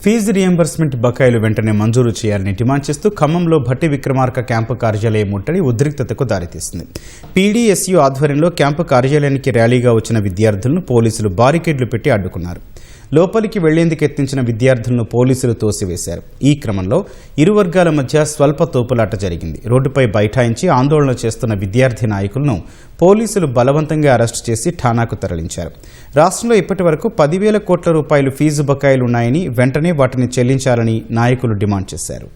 Fee reimbursement బకాయిలు వెంటనే మంజూరు చేయాలని డిమాండ్ చేస్తూ ఖమ్మంలో భట్టి విక్రమార్క క్యాంపు కార్యాలయం ముట్టడి ఉద్రిక్తతకు దారితీసింది. పీడీఎస్యూ ఆధ్వర్యంలో క్యాంపు కార్యాలయానికి ర్యాలీగా వచ్చిన విద్యార్థులను పోలీసులు బారికేడ్లు పెట్టి అడ్డుకున్నారు. లోపలికి వెళ్లేందుకు యత్నించిన విద్యార్థులను పోలీసులు తోసివేశారు. ఈ క్రమంలో ఇరు వర్గాల మధ్య స్వల్ప తోపులాట జరిగింది. రోడ్డుపై బైఠాయించి ఆందోళన చేస్తున్న విద్యార్థి నాయకులను పోలీసులు బలవంతంగా అరెస్టు చేసి ఠాణాకు తరలించారు. రాష్ట్రంలో ఇప్పటి వరకు 10,000 కోట్ల రూపాయలు ఫీజు బకాయిలున్నాయని, వెంటనే వాటిని చెల్లించాలని నాయకులు డిమాండ్ చేశారు.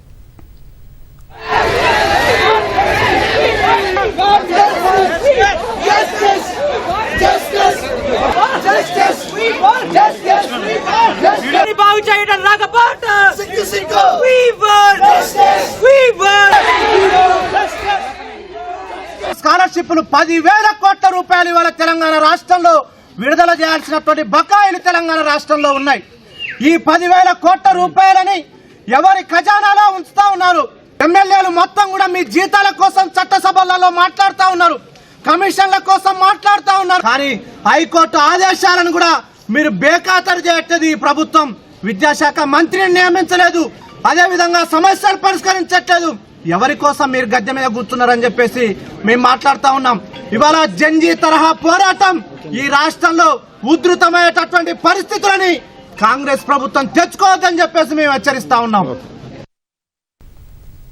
స్కాలర్షిప్లు 10,000 కోట్ల రూపాయలు ఇవాళ తెలంగాణ రాష్ట్రంలో విడుదల చేయాల్సినటువంటి బకాయిలు తెలంగాణ రాష్ట్రంలో ఉన్నాయి. ఈ 10,000 కోట్ల రూపాయలని ఎవరి ఖజానాలో ఉంచుతా ఉన్నారు. ఎమ్మెల్యేలు మొత్తం కూడా మీ జీతాల కోసం చట్టసభలలో మాట్లాడుతూ ఉన్నారు, కమిషన్ల కోసం మాట్లాడుతూ ఉన్నారు. కానీ హైకోర్టు ఆదేశాలను కూడా మీరు బేఖాతరు చేయట్లేదు. ఈ ప్రభుత్వం విద్యాశాఖ మంత్రిని నియమించలేదు, అదేవిధంగా సమస్యలు పరిష్కరించట్లేదు. ఎవరి కోసం మీరు గద్దె మీద కూర్చున్నారని చెప్పేసి మేము మాట్లాడుతూ ఉన్నాం. ఇవాళ జంజీ తరహా పోరాటం ఈ రాష్ట్రంలో ఉధృతమయ్యేటటువంటి పరిస్థితులని కాంగ్రెస్ ప్రభుత్వం తెచ్చుకోవద్దని చెప్పేసి మేము హెచ్చరిస్తా ఉన్నాం.